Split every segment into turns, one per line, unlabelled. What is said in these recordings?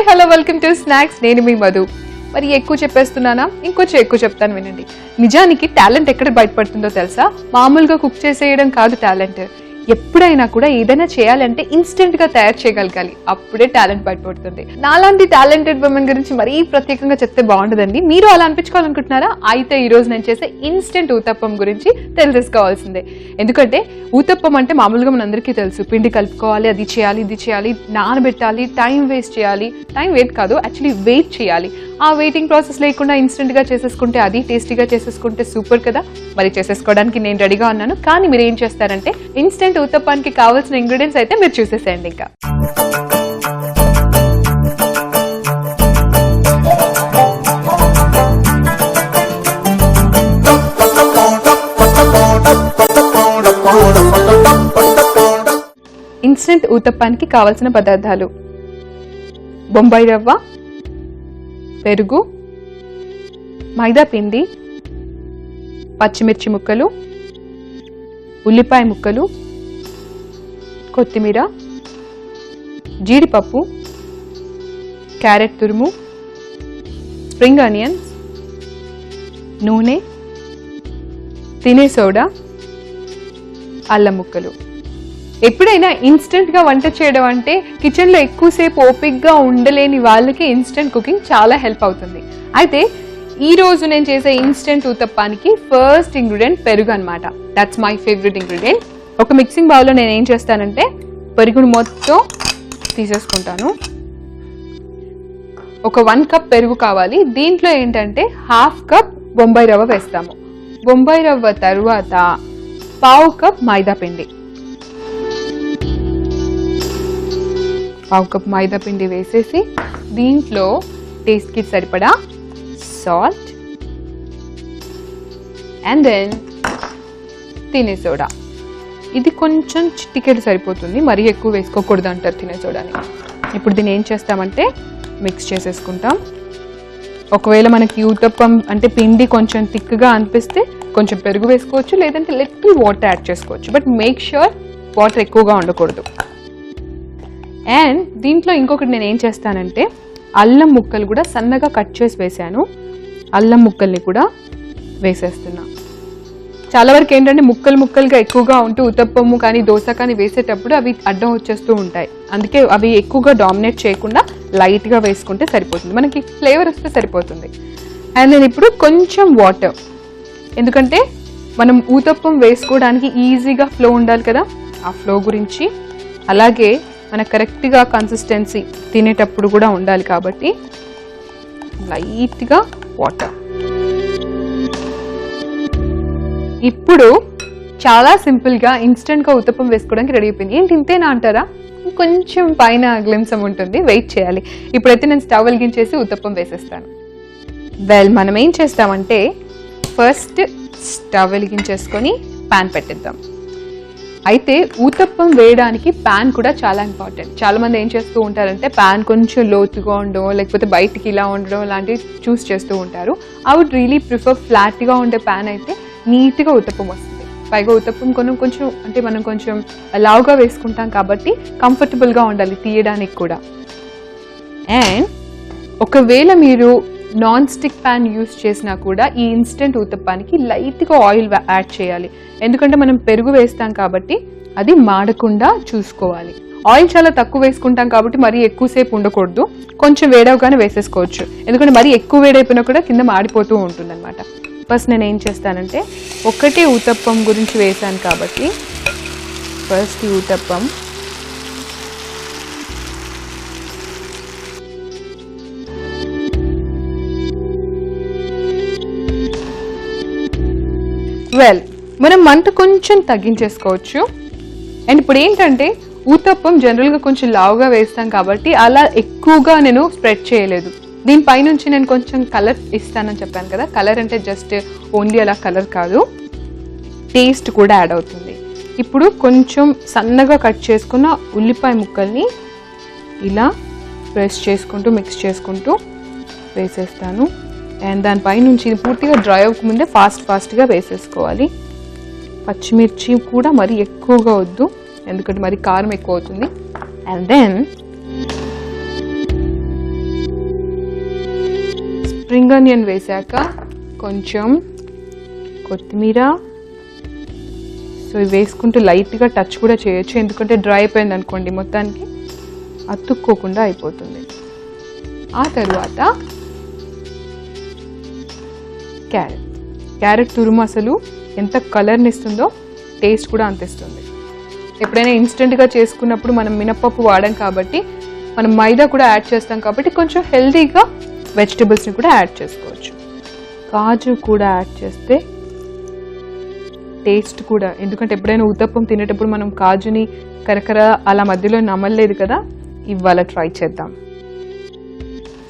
Hello welcome to snacks. నేను మీ మధు. మరి ఎక్కువ చెప్పేస్తున్నానా? ఇంకొంచెం ఎక్కువ చెప్తాను వినండి. నిజానికి టాలెంట్ ఎక్కడ బయటపడుతుందో తెలుసా? మామూలుగా కుక్ చేసేయడం కాదు టాలెంట్. ఎప్పుడైనా కూడా ఏదైనా చేయాలంటే ఇన్స్టెంట్ గా తయారు చేయగలగాలి, అప్పుడే టాలెంట్ బయటపడుతుంది. నాలాంటి టాలెంటెడ్ ఉమెన్ గురించి మరీ ప్రత్యేకంగా చెప్తే బాగుండదండి. మీరు అలా అనిపించుకోవాలనుకుంటున్నారా? అయితే ఈ రోజు నేను చేసే ఇన్స్టెంట్ ఊతప్పం గురించి తెలుసుకోవాల్సిందే. ఎందుకంటే ఊతప్పం అంటే మామూలుగా మనందరికీ తెలుసు, పిండి కలుపుకోవాలి, అది చేయాలి, ఇది చేయాలి, నానబెట్టాలి, టైం వేస్ట్ చేయాలి. టైం వేస్ట్ కాదు, యాక్చువల్లీ వెయిట్ చేయాలి. ఆ వెయిటింగ్ ప్రాసెస్ లేకుండా ఇన్స్టెంట్ గా చేసేసుకుంటే, అది టేస్టీగా చేసేసుకుంటే సూపర్ కదా. మరి చేసేసుకోవడానికి నేను రెడీగా ఉన్నాను. కానీ మీరు ఏం చేస్తారంటే, ఇన్స్టెంట్ ఊతప్పానికి కావాల్సిన ఇంగ్రీడియంట్స్ అయితే మీరు చూసేసేయండి. ఇంకా ఇన్స్టెంట్ ఊతప్పానికి కావాల్సిన పదార్థాలు: బొంబాయి రవ్వ, పెరుగు, మైదా పిండి, పచ్చిమిర్చి ముక్కలు, ఉల్లిపాయ ముక్కలు, కొత్తిమీర, జీడిపప్పు, క్యారెట్ తురుము, స్ప్రింగ్ ఆనియన్స్, నూనె, తినే సోడా, అల్లం ముక్కలు. ఎప్పుడైనా ఇన్స్టెంట్ గా వంట చేయడం అంటే కిచెన్ లో ఎక్కువసేపు ఓపిక్గా ఉండలేని వాళ్ళకి ఇన్స్టెంట్ కుకింగ్ చాలా హెల్ప్ అవుతుంది. అయితే ఈ రోజు నేను చేసే ఇన్స్టెంట్ ఊతప్పానికి ఫస్ట్ ఇంగ్రీడియంట్ పెరుగు అన్నమాట. That's my favourite ingredient. ఒక మిక్సింగ్ బౌల్లో నేను ఏం చేస్తానంటే పెరుగును మొత్తం తీసేసుకుంటాను. ఒక 1 కప్ పెరుగు కావాలి. దీంట్లో ఏంటంటే 1/2 కప్ బొంబాయి రవ్వ వేస్తాము. బొంబాయి రవ్వ తర్వాత 1/4 కప్ మైదా పిండి. 1/4 కప్ మైదా పిండి వేసేసి దీంట్లో టేస్ట్కి సరిపడా సాల్ట్ అండ్ దెన్ తినే సోడా. ఇది కొంచెం చిటికెడు సరిపోతుంది, మరీ ఎక్కువ వేసుకోకూడదు అంటారు తినే సోడాని. ఇప్పుడు దీన్ని ఏం చేస్తామంటే మిక్స్ చేసేసుకుంటాం. ఒకవేళ మనకి ఊతప్పం అంటే పిండి కొంచెం థిక్గా అనిపిస్తే కొంచెం పెరుగు వేసుకోవచ్చు, లేదంటే లిటిల్ వాటర్ యాడ్ చేసుకోవచ్చు. బట్ మేక్ ష్యూర్ వాటర్ ఎక్కువగా ఉండకూడదు. అండ్ దీంట్లో ఇంకొకటి నేను ఏం చేస్తానంటే అల్లం ముక్కలు కూడా సన్నగా కట్ చేసి వేసాను. అల్లం ముక్కల్ని కూడా వేసేస్తున్నా. చాలా వరకు ఏంటంటే ముక్కలుగా ఎక్కువగా ఉంటూ ఉతప్పము కానీ దోశ కానీ వేసేటప్పుడు అవి అడ్డం వచ్చేస్తూ ఉంటాయి. అందుకే అవి ఎక్కువగా డామినేట్ చేయకుండా లైట్గా వేసుకుంటే సరిపోతుంది, మనకి ఫ్లేవర్ వస్తే సరిపోతుంది. అండ్ నేను ఇప్పుడు కొంచెం వాటర్, ఎందుకంటే మనం ఊతప్పం వేసుకోవడానికి ఈజీగా ఫ్లో ఉండాలి కదా, ఆ ఫ్లో గురించి. అలాగే మనకు కరెక్ట్గా కన్సిస్టెన్సీ తినేటప్పుడు కూడా ఉండాలి కాబట్టి లైట్గా వాటర్. ఇప్పుడు చాలా సింపుల్గా ఇన్స్టెంట్గా ఉత్తప్పం వేసుకోవడానికి రెడీ అయిపోయింది. ఏంటి ఇంతేనా అంటారా? కొంచెం పైన గ్లిమ్సం ఉంటుంది, వెయిట్ చేయాలి. ఇప్పుడైతే నేను స్టవ్ వెలిగించేసి ఉత్తప్పం వేసేస్తాను. మనం ఏం చేస్తామంటే ఫస్ట్ స్టవ్ వెలిగించేసుకొని ప్యాన్ పెట్టిద్దాం. అయితే ఊతప్పం వేయడానికి ప్యాన్ కూడా చాలా ఇంపార్టెంట్. చాలా మంది ఏం చేస్తూ ఉంటారంటే ప్యాన్ కొంచెం లోతుగా ఉండడం, లేకపోతే బయటికి ఇలా ఉండడం లాంటివి చూస్ చేస్తూ ఉంటారు. ఐ వుడ్ రియలీ ప్రిఫర్ ఫ్లాట్గా ఉండే ప్యాన్ అయితే నీట్గా ఊతప్పం వస్తుంది. పైగా ఊతప్పం కొంచెం అంటే మనం కొంచెం లావుగా వేసుకుంటాం కాబట్టి కంఫర్టబుల్గా ఉండాలి తీయడానికి కూడా. అండ్ ఒకవేళ మీరు నాన్ స్టిక్ ప్యాన్ యూస్ చేసినా కూడా ఈ ఇన్స్టెంట్ ఊతప్పానికి లైట్గా ఆయిల్ యాడ్ చేయాలి. ఎందుకంటే మనం పెరుగు వేస్తాం కాబట్టి అది మాడకుండా చూసుకోవాలి. ఆయిల్ చాలా తక్కువ వేసుకుంటాం కాబట్టి మరీ ఎక్కువసేపు ఉండకూడదు, కొంచెం వేడవగానే వేసేసుకోవచ్చు. ఎందుకంటే మరీ ఎక్కువ వేడైపోయినా కూడా కింద మాడిపోతూ ఉంటుంది అనమాట. ఫస్ట్ నేను ఏం చేస్తానంటే ఒకటే ఊతప్పం గురించి వేసాను కాబట్టి ఫస్ట్ ఈ ఊతప్పం మనం మంట కొంచెం తగ్గించేసుకోవచ్చు. అండ్ ఇప్పుడు ఏంటంటే ఊతప్పం జనరల్గా కొంచెం లావుగా వేస్తాం కాబట్టి అలా ఎక్కువగా నేను స్ప్రెడ్ చేయలేదు. దీనిపైనుంచి నేను కొంచెం కలర్ ఇస్తానని చెప్పాను కదా, కలర్ అంటే జస్ట్ ఓన్లీ అలా కలర్ కాదు, టేస్ట్ కూడా యాడ్ అవుతుంది. ఇప్పుడు కొంచెం సన్నగా కట్ చేసుకున్న ఉల్లిపాయ ముక్కల్ని ఇలా ప్రెస్ చేసుకుంటూ మిక్స్ చేసుకుంటూ వేసేస్తాను. అండ్ దానిపై నుంచి పూర్తిగా డ్రై అవ్వకముందే ఫాస్ట్గా వేసేసుకోవాలి. పచ్చిమిర్చి కూడా మరీ ఎక్కువగా వద్దు, ఎందుకంటే మరి కారం ఎక్కువ అవుతుంది. అండ్ దెన్ స్ప్రింగ్ ఆనియన్ వేసాక కొంచెం కొత్తిమీర. సో ఇవి వేసుకుంటూ లైట్గా టచ్ కూడా చేయొచ్చు, ఎందుకంటే డ్రై అయిపోయింది అనుకోండి మొత్తానికి అతుక్కోకుండా అయిపోతుంది. ఆ తర్వాత క్యారెట్ తురుము అసలు ఎంత కలర్ని ఇస్తుందో టేస్ట్ కూడా అంత ఇస్తుంది. ఎప్పుడైనా ఇన్స్టెంట్గా చేసుకున్నప్పుడు మనం మినపప్పు వాడాం కాబట్టి మనం మైదా కూడా యాడ్ చేస్తాం కాబట్టి కొంచెం హెల్తీగా వెజిటబుల్స్ని కూడా యాడ్ చేసుకోవచ్చు. కాజు కూడా యాడ్ చేస్తే టేస్ట్ కూడా, ఎందుకంటే ఎప్పుడైనా ఉత్తప్పం తినేటప్పుడు మనం కాజుని కరకర అలా మధ్యలో నమలలేదు కదా, ఇవాళ ట్రై చేద్దాం.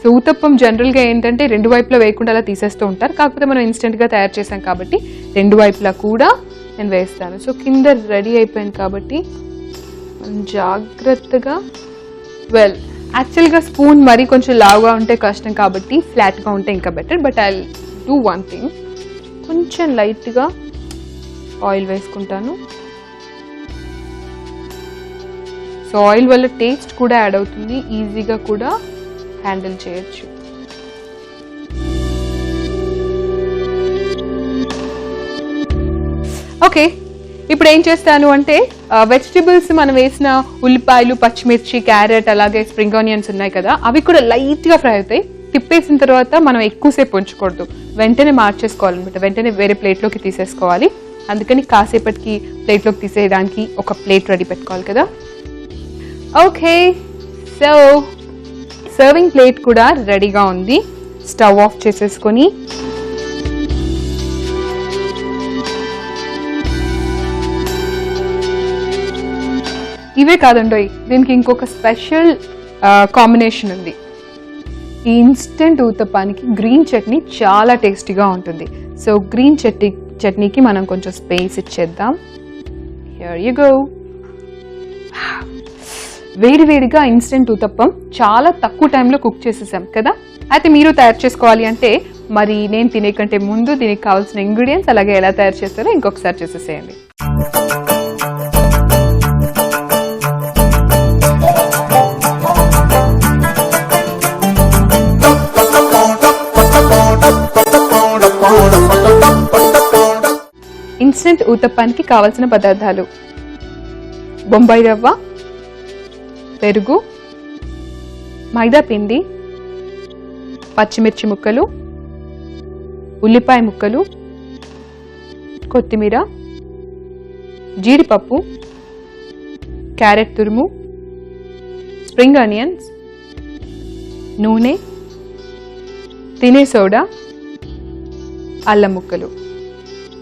సో ఉత్తప్పం జనరల్గా ఏంటంటే రెండు వైపులా వేయకుండా అలా తీసేస్తూ ఉంటారు, కాకపోతే మనం ఇన్స్టెంట్గా తయారు చేసాం కాబట్టి రెండు వైపులా కూడా నేను వేస్తాను. సో కింద రెడీ అయిపోయింది కాబట్టి మనం జాగ్రత్తగా యాక్చువల్గా స్పూన్ మరీ కొంచెం లావుగా ఉంటే కష్టం కాబట్టి ఫ్లాట్గా ఉంటే ఇంకా better. But I do one thing, కొంచెం లైట్గా ఆయిల్ వేసుకుంటాను. సో ఆయిల్ వల్ల టేస్ట్ కూడా యాడ్ అవుతుంది, ఈజీగా కూడా హ్యాండిల్ చేయొచ్చు. ఓకే, ఇప్పుడు ఏం చేస్తాను అంటే వెజిటబుల్స్ మనం వేసిన ఉల్లిపాయలు, పచ్చిమిర్చి, క్యారెట్, అలాగే స్ప్రింగ్ ఆనియన్స్ ఉన్నాయి కదా, అవి కూడా లైట్గా ఫ్రై అవుతాయి. తిప్పేసిన తర్వాత మనం ఎక్కువసేపు ఉంచకూడదు, వెంటనే మార్చేసుకోవాలన్నమాట, వెంటనే వేరే ప్లేట్లోకి తీసేసుకోవాలి. అందుకని కాసేపటికి ప్లేట్లోకి తీసేయడానికి ఒక ప్లేట్ రెడీ పెట్టుకోవాలి కదా. ఓకే, సో సర్వింగ్ ప్లేట్ కూడా రెడీగా ఉంది. స్టవ్ ఆఫ్ చేసేసుకొని ఇవే కాదండి, దీనికి ఇంకొక స్పెషల్ కాంబినేషన్ ఉంది. ఈ ఇన్స్టెంట్ ఊతప్పానికి గ్రీన్ చట్నీ చాలా టేస్టీగా ఉంటుంది. సో గ్రీన్ చట్నీకి మనం కొంచెం స్పేస్ ఇచ్చేద్దాం. Here you go. వేడివేడిగా ఇన్స్టెంట్ ఊతప్పం చాలా తక్కువ టైంలో కుక్ చేసేసాం కదా. అయితే మీరు తయారు చేసుకోవాలి అంటే మరి నేను తినే కంటే ముందు దీనికి కావాల్సిన ఇంగ్రీడియంట్స్ అలాగే ఎలా తయారు చేస్తారో ఇంకొకసారి చూసేసేయండి. ఇన్స్టెంట్ ఊతప్పానికి కావాల్సిన పదార్థాలు: బొంబాయి రవ్వ, పెరుగు, మైదా పిండి, పచ్చిమిర్చి ముక్కలు, ఉల్లిపాయ ముక్కలు, కొత్తిమీర, జీడిపప్పు, క్యారెట్ తురుము, స్ప్రింగ్ ఆనియన్స్, నూనె, తినే సోడా, అల్లం ముక్కలు.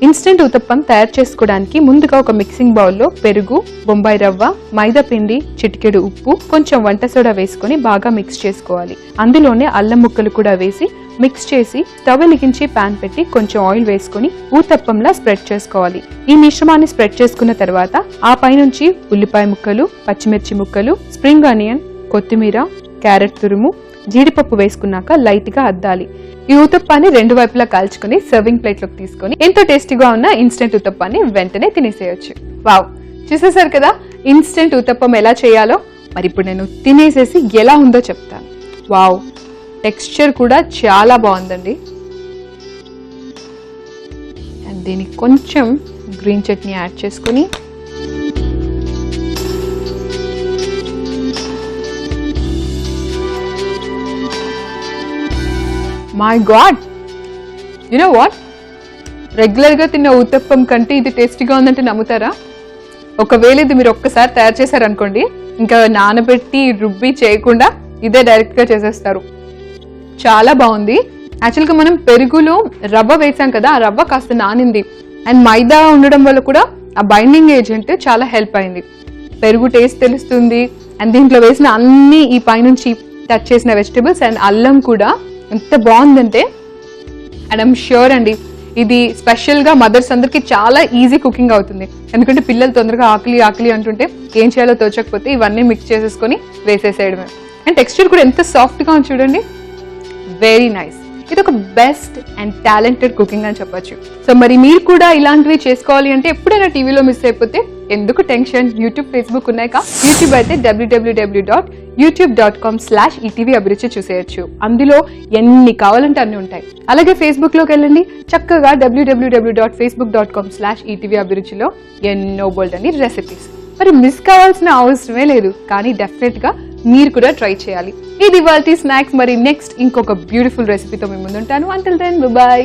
ఇన్స్టెంట్ ఊతప్పం తయారు చేసుకోవడానికి ముందుగా ఒక మిక్సింగ్ బౌల్లో పెరుగు, బొంబాయి రవ్వ, మైదా పిండి, చిటికెడు ఉప్పు, కొంచెం వంట సోడా వేసుకొని బాగా మిక్స్ చేసుకోవాలి. అందులోనే అల్లం ముక్కలు కూడా వేసి మిక్స్ చేసి స్టవ్ వెలిగించి పాన్ పెట్టి కొంచెం ఆయిల్ వేసుకొని ఊతప్పంలా స్ప్రెడ్ చేసుకోవాలి. ఈ మిశ్రమాన్ని స్ప్రెడ్ చేసుకున్న తర్వాత ఆ పైనుంచి ఉల్లిపాయ ముక్కలు, పచ్చిమిర్చి ముక్కలు, స్ప్రింగ్ ఆనియన్, కొత్తిమీర, క్యారెట్ తురుము, జీడిపప్పు వేసుకున్నాక లైట్ గా అద్దాలి. ఈ ఊతప్పాన్ని రెండు వైపులా కాల్చుకుని సర్వింగ్ ప్లేట్ లోకి తీసుకొని ఎంతో టేస్టీగా ఉన్న ఇన్స్టెంట్ ఊతప్పాన్ని వెంటనే తినేసేయచ్చు. వావ్, చూసేసారు కదా ఇన్స్టెంట్ ఊతప్పం ఎలా చేయాలో. మరి ఇప్పుడు నేను తినేసేసి ఎలా ఉందో చెప్తాను. వావ్, టెక్స్చర్ కూడా చాలా బాగుందండి. అండ్ దీనికి కొంచెం గ్రీన్ చట్నీ యాడ్ చేసుకుని my God, you know what, రెగ్యులర్గా తిన్న ఊతప్పం కంటే ఇది టేస్టీగా ఉందంటే నమ్ముతారా? ఒకవేళ ఇది మీరు ఒక్కసారి తయారు చేశారనుకోండి, ఇంకా నానబెట్టి రుబ్బి చేయకుండా ఇదే డైరెక్ట్గా చేసేస్తారు. చాలా బాగుంది. యాక్చువల్గా మనం పెరుగులో రవ్వ వేసాం కదా, ఆ రవ్వ కాస్త నానింది. అండ్ మైదా ఉండడం వల్ల కూడా ఆ బైండింగ్ ఏజెంట్ చాలా హెల్ప్ అయింది. పెరుగు టేస్ట్ తెలుస్తుంది. అండ్ దీంట్లో వేసిన అన్ని ఈ పైనుంచి టచ్ చేసిన వెజిటబుల్స్ అండ్ అల్లం కూడా ఎంత బాగుందంటే, అండ్ ఐమ్ ష్యూర్ అండి ఇది స్పెషల్గా మదర్స్ అందరికి చాలా ఈజీ కుకింగ్ అవుతుంది. ఎందుకంటే పిల్లలు తొందరగా ఆకలి ఆకలి అంటుంటే ఏం చేయాలో తోచకపోతే ఇవన్నీ మిక్స్ చేసేసుకొని వేసేసేయడమే. అండ్ టెక్స్చర్ కూడా ఎంత సాఫ్ట్గా ఉంది చూడండి, వెరీ నైస్. ఇది ఒక బెస్ట్ అండ్ టాలెంటెడ్ కుకింగ్ అని చెప్పొచ్చు. సో మరి మీరు కూడా ఇలాంటివి చేసుకోవాలి అంటే ఎప్పుడైనా టీవీలో మిస్ అయిపోతే ఎందుకు టెన్షన్, యూట్యూబ్, ఫేస్బుక్ ఉన్నాయిగా. యూట్యూబ్ అయితే www.youtube.com/ETV అభిరుచి చూసేయచ్చు. అందులో ఎన్ని కావాలంటే అన్ని ఉంటాయి. అలాగే ఫేస్బుక్ లోకి వెళ్ళండి, చక్కగా www.facebook.com/ETV అభిరుచిలో ఎన్నో బోల్డ్ అని రెసిపీస్. మరి మిస్ కావాల్సిన అవసరమే లేదు, కానీ డెఫినెట్ గా మీరు కూడా ట్రై చేయాలి. ఇది ఇవాల్టి స్నాక్స్. మరి నెక్స్ట్ ఇంకొక బ్యూటిఫుల్ రెసిపీతో మీ ముందుంటాను. Until then by.